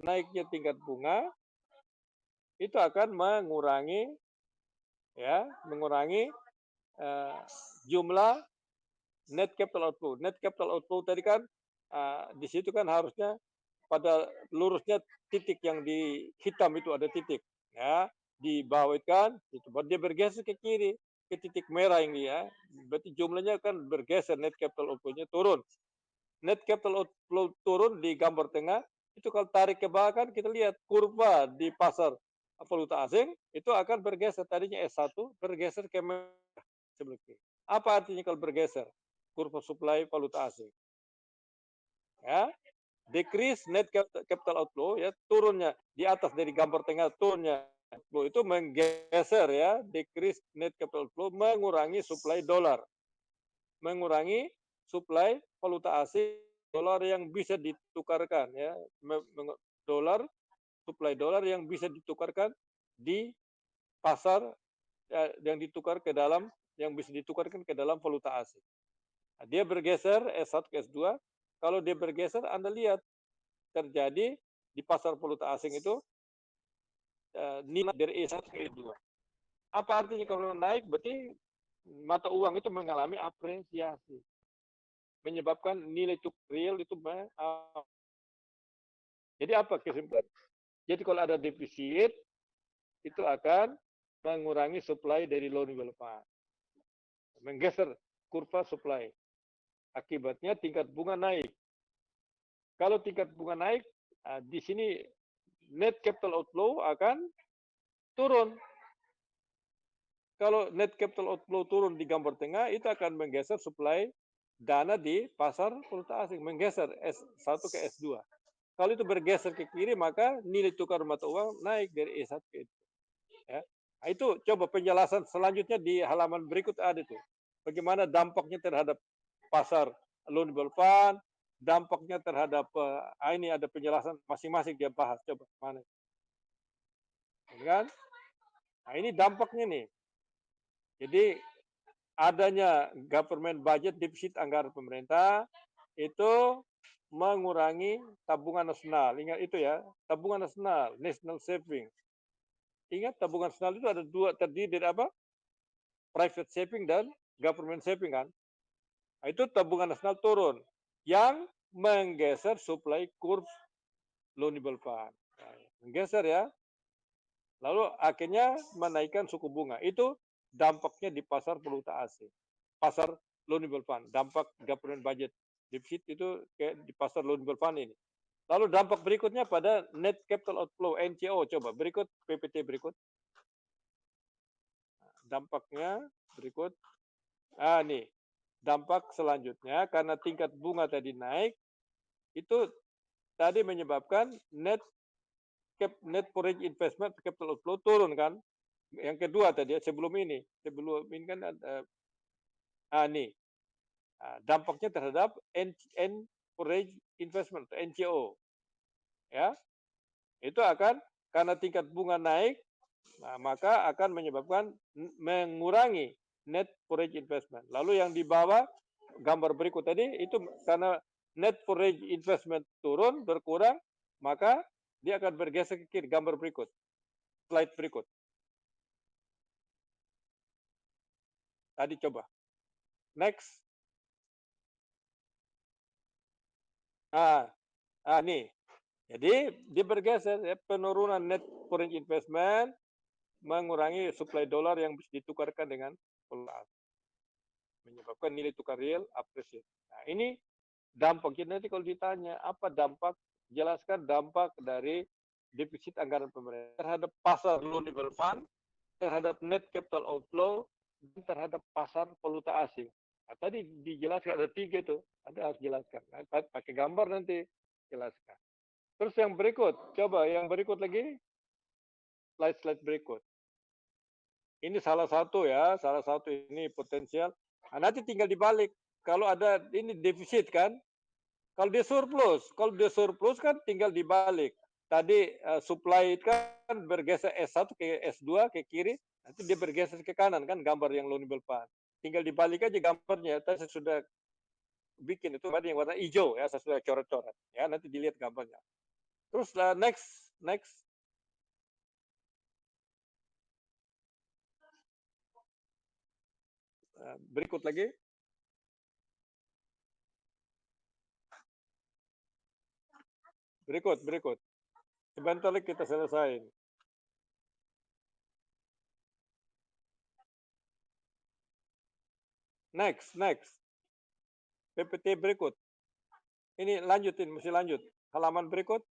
naiknya tingkat bunga itu akan mengurangi jumlah net capital outflow. Net capital outflow tadi kan di situ kan harusnya pada lurusnya titik yang di hitam itu ada titik ya, di bawah itu kan itu dia bergeser ke kiri ke titik merah ini ya, berarti jumlahnya kan bergeser, net capital outflow-nya turun. Net capital outflow turun di gambar tengah itu kalau tarik ke bawah kan kita lihat kurva di pasar valuta asing itu akan bergeser, tadinya S1 bergeser ke merah sebelah kiri. Apa artinya kalau bergeser? Kurva supply valuta asing. Ya, decrease net capital outflow ya, turunnya di atas dari gambar tengah turunnya itu menggeser ya, decrease net capital outflow, mengurangi supply dolar. Mengurangi supply valuta asing, dolar yang bisa ditukarkan ya, supply dolar yang bisa ditukarkan di pasar ya, yang bisa ditukarkan ke dalam valuta asing. Nah, dia bergeser S1 ke S2. Kalau dia bergeser, Anda lihat terjadi di pasar valuta asing itu nilai dari E1 ke E2. Apa artinya kalau naik? Berarti mata uang itu mengalami apresiasi, menyebabkan nilai tukar real itu jadi apa kesimpulan? Jadi kalau ada defisit itu akan mengurangi supply dari loanable fund, menggeser kurva supply. Akibatnya tingkat bunga naik. Kalau tingkat bunga naik, di sini net capital outflow akan turun. Kalau net capital outflow turun di gambar tengah, itu akan menggeser supply dana di pasar valuta asing, menggeser S1 ke S2. Kalau itu bergeser ke kiri, maka nilai tukar mata uang naik dari E1 ke E2. Ya. Nah, itu coba penjelasan selanjutnya di halaman berikut ada tuh. Bagaimana dampaknya terhadap pasar loanable fund, dampaknya terhadap ini ada penjelasan masing-masing dia bahas. Coba mana? Kan? Nah, ini dampaknya nih. Jadi adanya government budget defisit anggaran pemerintah itu mengurangi tabungan nasional. Ingat itu ya, tabungan nasional, national saving. Ingat tabungan nasional itu ada dua, terdiri dari apa? Private saving dan government saving kan. Nah, itu tabungan nasional turun yang menggeser supply curve loanable fund. Nah, menggeser ya. Lalu akhirnya menaikkan suku bunga. Itu dampaknya di pasar valuta asing, pasar loanable fund, dampak government budget deficit itu kayak di pasar loanable fund ini. Lalu dampak berikutnya pada net capital outflow NCO, coba berikut PPT berikut. Dampaknya berikut. Nih, dampak selanjutnya karena tingkat bunga tadi naik, itu tadi menyebabkan net foreign investment capital outflow turun kan. Yang kedua tadi sebelum ini kan ada nih dampaknya terhadap foreign investment NCO ya, itu akan karena tingkat bunga naik, maka akan menyebabkan mengurangi net foreign investment. Lalu yang di bawah gambar berikut tadi itu karena net foreign investment turun berkurang, maka dia akan bergeser ke kiri. Gambar berikut, slide berikut. Tadi coba. Next. Nih. Jadi dia bergeser ya, penurunan net foreign investment mengurangi supply dolar yang bisa ditukarkan dengan dolar, menyebabkan nilai tukar real appreciate. Nah, ini dampaknya nanti kalau ditanya apa dampak, jelaskan dampak dari defisit anggaran pemerintah terhadap pasar loanable fund, terhadap net capital outflow, dan terhadap pasar valuta asing. Nah, tadi dijelaskan ada 3 itu, Anda harus jelaskan. Nah, pakai gambar nanti jelaskan. Terus yang berikut, coba yang berikut lagi, slide berikut. Ini salah satu ini potensial. Nah, nanti tinggal dibalik. Kalau ada ini defisit kan, kalau dia surplus kan tinggal dibalik. Tadi supply kan bergeser S1 ke S2 ke kiri, nanti dia bergeser ke kanan kan gambar yang loanable fund. Tinggal dibalik aja gambarnya. Tadi saya sudah bikin itu yang warna hijau ya, saya sudah coret-coret. Ya, nanti dilihat gambarnya. Terus next. Berikut lagi. Berikut. Sebentar lagi kita selesai. Next. PPT berikut. Ini mesti lanjut. Halaman berikut.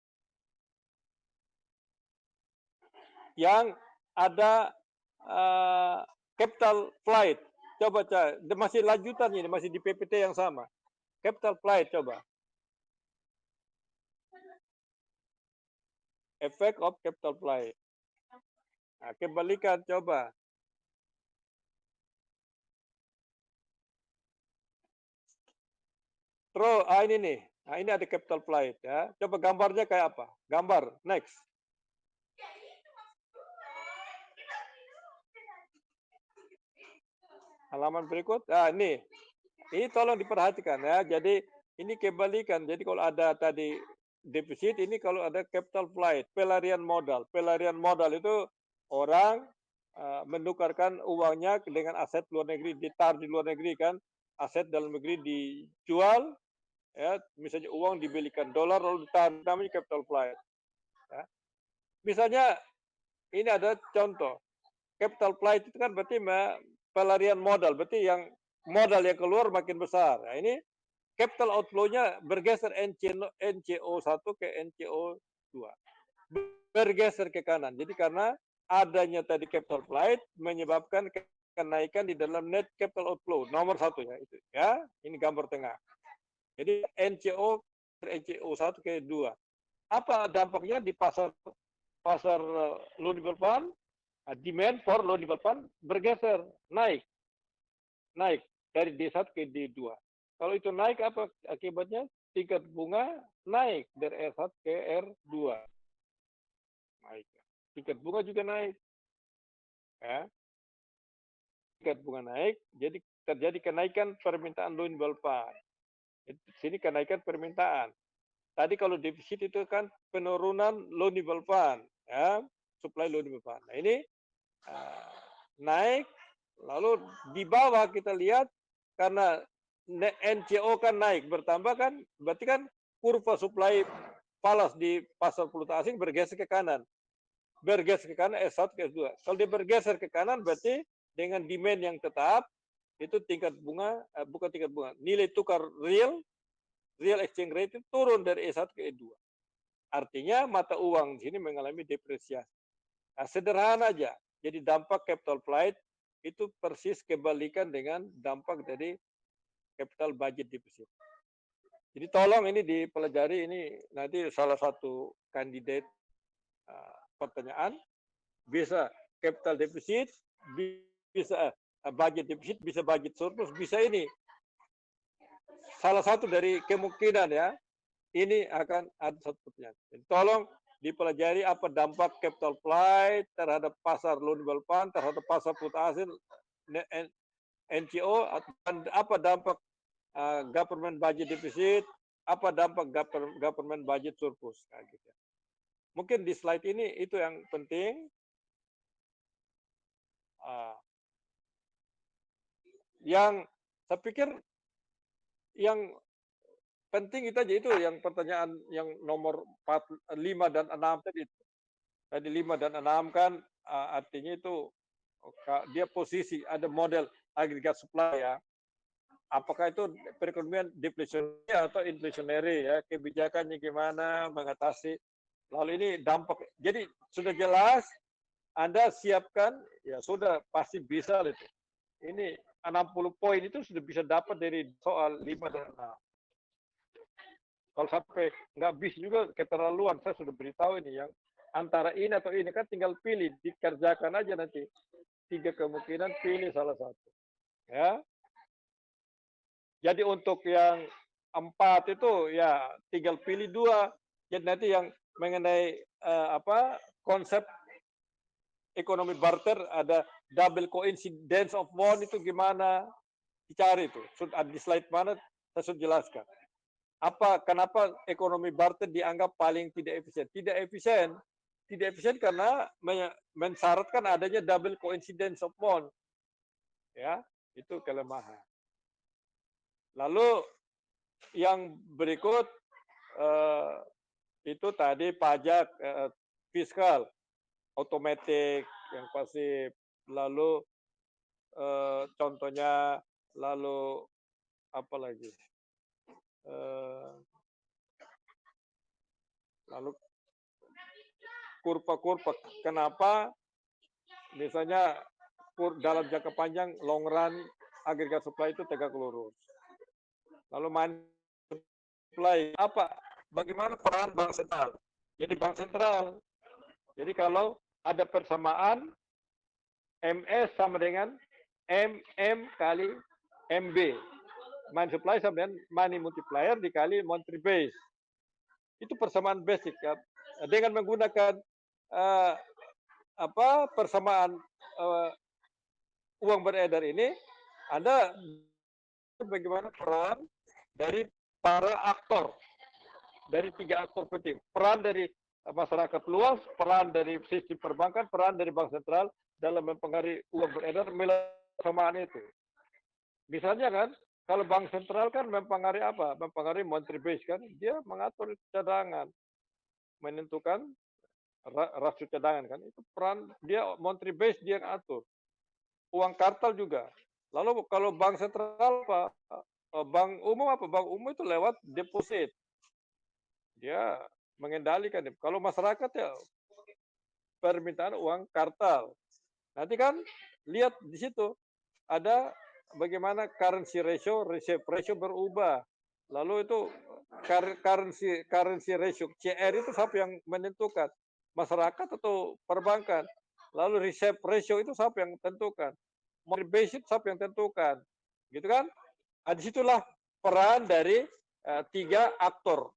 Yang ada capital flight. Coba masih lanjutan ini, masih di PPT yang sama. Capital flight coba. Effect of capital flight. Nah, kembalikan coba. Terus ini nih. Nah, ini ada capital flight ya. Coba gambarnya kayak apa? Gambar. Next. Halaman berikut. Ini tolong diperhatikan ya. Jadi ini kembalikan. Jadi kalau ada tadi defisit, ini kalau ada capital flight, pelarian modal. Pelarian modal itu orang menukarkan uangnya dengan aset luar negeri, ditaruh di luar negeri kan, aset dalam negeri dijual, ya misalnya uang dibelikan dolar lalu ditaruh, namanya capital flight. Ya. Misalnya ini ada contoh, capital flight itu kan berarti pelarian modal, berarti yang modal yang keluar makin besar. Nah, ini capital outflow-nya bergeser NCO1 ke NCO2. Bergeser ke kanan. Jadi karena adanya tadi capital flight menyebabkan kenaikan di dalam net capital outflow. Nomor 1 ya itu. Ya, ini gambar tengah. Jadi NCO1 ke 2. Apa dampaknya di pasar loanable fund? Demand for loanable fund bergeser, naik dari D1 ke D2. Kalau itu naik apa akibatnya? Tingkat bunga naik dari R1 ke R2. Naik. Tingkat bunga juga naik. Ya. Tingkat bunga naik, jadi terjadi kenaikan permintaan loanable fund. Di sini kenaikan permintaan. Tadi kalau defisit itu kan penurunan loanable fund, ya, supply loanable fund. Nah ini naik, lalu di bawah kita lihat karena NCO kan naik, bertambah kan, berarti kan kurva supply falas di pasar valuta asing bergeser ke kanan. Bergeser ke kanan S1 ke S2. Kalau dia bergeser ke kanan berarti dengan demand yang tetap, itu tingkat bunga, bukan tingkat bunga, nilai tukar real exchange rate itu turun dari E1 ke E2. Artinya mata uang di sini mengalami depresiasi. Nah, sederhana aja. Jadi dampak capital flight itu persis kebalikan dengan dampak dari capital budget deficit. Jadi tolong ini dipelajari, ini nanti salah satu kandidat pertanyaan, bisa capital deficit, bisa budget deficit, bisa budget surplus, bisa ini. Salah satu dari kemungkinan ya, ini akan ada satu pertanyaan. Jadi tolong dipelajari apa dampak capital flight terhadap pasar loanable fund, terhadap pasar putar asing, NCO, dan apa dampak government budget deficit, apa dampak government budget surplus. Nah, gitu. Mungkin di slide ini itu yang penting. Yang saya pikir yang penting itu aja, itu yang pertanyaan yang nomor 4, 5 dan 6 tadi. Tadi 5 dan 6 kan artinya itu dia posisi ada model agregat supply ya. Apakah itu perekonomian deflasionary atau inflationary ya, kebijakannya gimana mengatasi. Lalu ini dampak. Jadi sudah jelas, Anda siapkan, ya sudah pasti bisa itu. Ini 60 poin itu sudah bisa dapat dari soal 5 dan 6. Kalau sampai nggak bis juga keterlaluan, saya sudah beritahu ini yang antara ini atau ini kan tinggal pilih, dikerjakan aja nanti. 3 kemungkinan, pilih salah satu. Ya. Jadi untuk yang 4 itu ya tinggal pilih 2. Jadi nanti yang mengenai konsep ekonomi barter, ada double coincidence of bond itu gimana, dicari itu. Ada di slide mana saya sudah jelaskan. Kenapa ekonomi barter dianggap paling tidak efisien? Tidak efisien karena mensyaratkan adanya double coincidence of bond. Ya, itu kelemahan. Lalu yang berikut itu tadi pajak fiskal, otomatis yang pasif. Lalu contohnya, lalu apa lagi? Lalu kurva-kurva, kenapa misalnya dalam jangka panjang long run agregat supply itu tegak lurus. Lalu money supply bagaimana peran bank sentral? Jadi bank sentral, jadi kalau ada persamaan MS sama dengan MM kali MB, money supply sama dengan money multiplier dikali monetary base. Itu persamaan basic ya. Dengan menggunakan persamaan uang beredar ini, Anda bagaimana peran dari para aktor, dari 3 aktor penting. Peran dari masyarakat luas, peran dari sistem perbankan, peran dari bank sentral dalam mempengaruhi uang beredar melalui persamaan itu. Misalnya kan, kalau bank sentral kan mempengaruhi apa? Mempengaruhi monetary base kan, dia mengatur cadangan, menentukan rasio cadangan kan, itu peran dia, monetary base dia yang atur. Uang kartal juga. Lalu kalau bank sentral bank umum Bank umum itu lewat deposit. Dia mengendalikan. Kalau masyarakat ya permintaan uang kartal. Nanti kan lihat di situ ada bagaimana currency ratio, reserve ratio berubah. Lalu itu currency ratio CR itu siapa yang menentukan? Masyarakat atau perbankan? Lalu reserve ratio itu siapa yang tentukan? Monetary base itu siapa yang tentukan? Gitu kan? Disitulah peran dari 3 aktor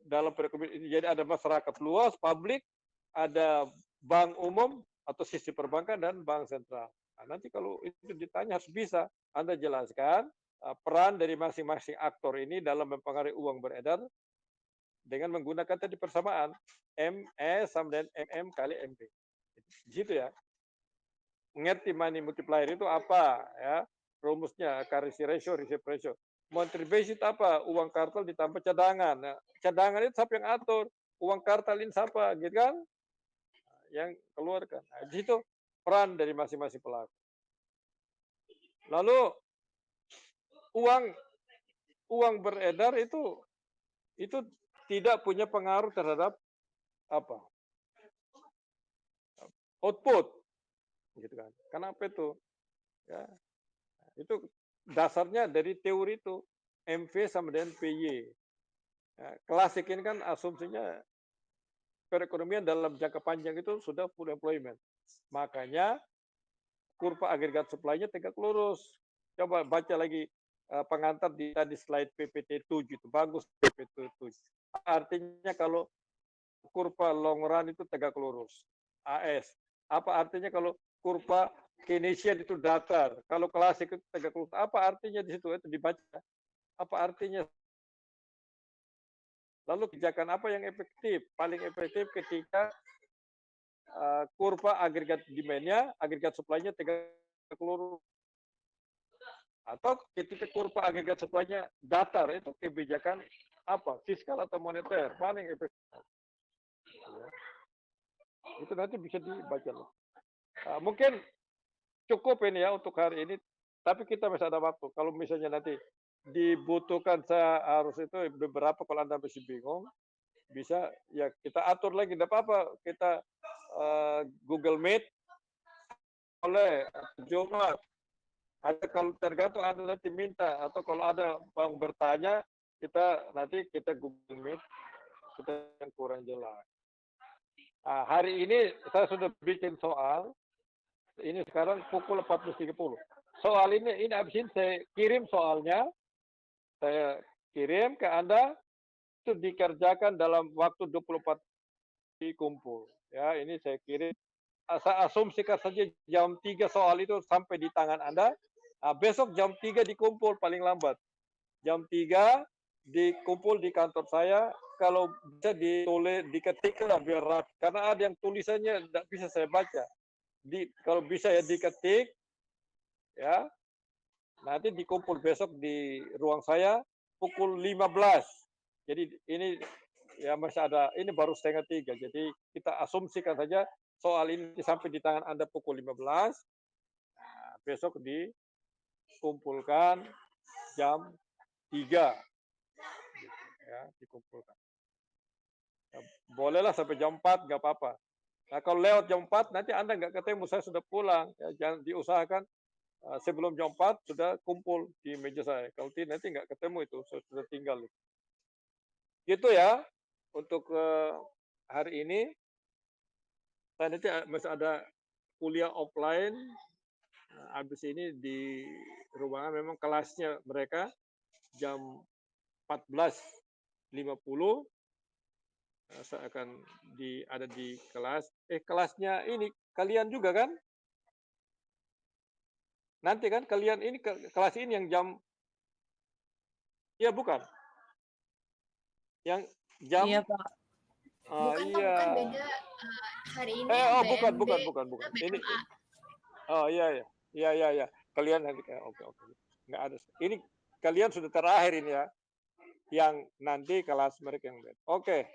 dalam perekonomian ini. Jadi ada masyarakat luas, publik, ada bank umum atau sistem perbankan, dan bank sentral. Nah, nanti kalau itu ditanya harus bisa Anda jelaskan peran dari masing-masing aktor ini dalam mempengaruhi uang beredar dengan menggunakan tadi persamaan MS sama dengan MM kali MB. Di situ ya. Mengerti money multiplier itu apa ya? Rumusnya currency ratio, reserve ratio. Monetary base itu apa? Uang kartal ditambah cadangan. Nah, cadangan itu siapa yang atur? Uang kartal ini siapa? Gitu kan? Yang keluarkan. Nah, di situ peran dari masing-masing pelaku. Lalu uang beredar itu tidak punya pengaruh terhadap apa? Output, gitu kan. Kenapa itu? Ya, itu dasarnya dari teori itu MV sama dengan PY. Ya, klasik ini kan asumsinya perekonomian dalam jangka panjang itu sudah full employment. Makanya kurva agregat supply-nya tegak lurus. Coba baca lagi pengantar di tadi slide PPT 7 itu bagus PPT 7. Artinya kalau kurva long run itu tegak lurus. AS. Apa artinya kalau kurva Keynesian itu datar, kalau klasik itu tegak lurus. Apa artinya di situ? Itu dibaca. Apa artinya? Lalu kebijakan apa yang efektif? Paling efektif ketika kurva agregat demand-nya, agregat supply-nya tegak lurus. Atau ketika kurva agregat supply-nya datar, itu kebijakan apa? Fiskal atau moneter? Paling efektif. Ya. Itu nanti bisa dibaca. Mungkin cukup ini ya untuk hari ini, tapi kita masih ada waktu. Kalau misalnya nanti dibutuhkan, saya harus itu beberapa, kalau Anda masih bingung, bisa ya kita atur lagi, tidak apa-apa. Kita Google Meet oleh Jumat. Ada kalau tergantung Anda nanti minta, atau kalau ada yang bertanya, kita Google Meet, kita yang kurang jelas. Hari ini saya sudah bikin soal, ini sekarang pukul 14.30. Soal ini habis ini saya kirim soalnya, saya kirim ke Anda, itu dikerjakan dalam waktu 24 dikumpul. Ya, ini saya kirim. Saya asumsikan saja jam 3 soal itu sampai di tangan Anda. Besok jam 3 dikumpul paling lambat. Jam 3 dikumpul di kantor saya. Kalau bisa ditulis, diketik lah biar rapi. Karena ada yang tulisannya tidak bisa saya baca. Kalau bisa ya diketik, ya nanti dikumpul besok di ruang saya pukul 15. Jadi ini ya masih ada, ini baru 2:30. Jadi kita asumsikan saja soal ini sampai di tangan Anda pukul 15. Besok dikumpulkan jam 3. Ya, dikumpulkan. Ya, bolehlah sampai jam 4, nggak apa-apa. Nah, kalau lewat jam 4, nanti Anda nggak ketemu, saya sudah pulang. Ya, jangan diusahakan sebelum jam 4 sudah kumpul di meja saya. Kalau tidak, nanti nggak ketemu itu, saya sudah tinggal. Gitu ya, untuk hari ini. Saya nanti masih ada kuliah offline. Habis ini di ruangan, memang kelasnya mereka jam 14.50. Saya akan ada di kelas. Kelasnya ini kalian juga kan? Nanti kan kalian ini kelas ini yang jam, iya bukan? Yang jam, Iya, Pak. Bukan, Pak, iya. bukan beda. Hari ini yang bukan. PMB, Ini, BMA. iya. Kalian nanti, oke. Nggak ada. Ini kalian sudah terakhir ini ya. Yang nanti kelas mereka yang beda. Oke.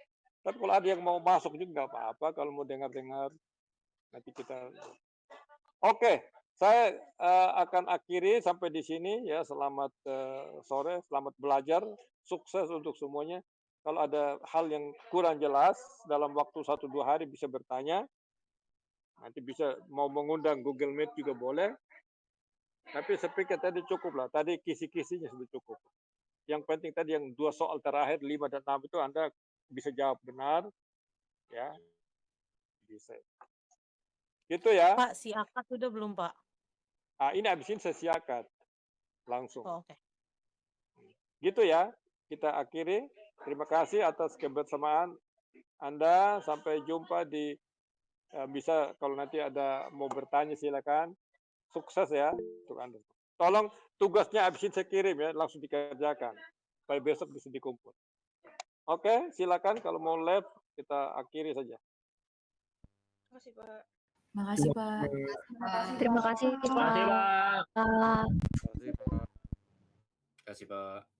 Tapi kalau ada yang mau masuk juga nggak apa-apa. Kalau mau dengar-dengar, nanti kita. Oke. Saya akan akhiri sampai di sini ya. Selamat sore, selamat belajar, sukses untuk semuanya. Kalau ada hal yang kurang jelas dalam waktu 1-2 hari bisa bertanya. Nanti bisa mau mengundang Google Meet juga boleh. Tapi saya pikir tadi cukup lah. Tadi kisi-kisinya sudah cukup. Yang penting tadi yang 2 soal terakhir 5 dan 6 itu Anda bisa jawab benar, ya bisa. Gitu ya. Pak, si akad sudah belum, Pak? Ini habis ini saya siakan langsung. Oh, oke. Gitu ya. Kita akhiri. Terima kasih atas kebersamaan Anda. Sampai jumpa di bisa kalau nanti ada mau bertanya silakan. Sukses ya untuk Anda. Tolong tugasnya habis ini saya kirim ya, langsung dikerjakan. Supaya besok bisa dikumpul. Oke, silakan kalau mau live kita akhiri saja. Terima kasih, Pak. Makasih, Pak. Terima kasih, Pak. Terima kasih, Pak. Pak. Terima kasih, Pak.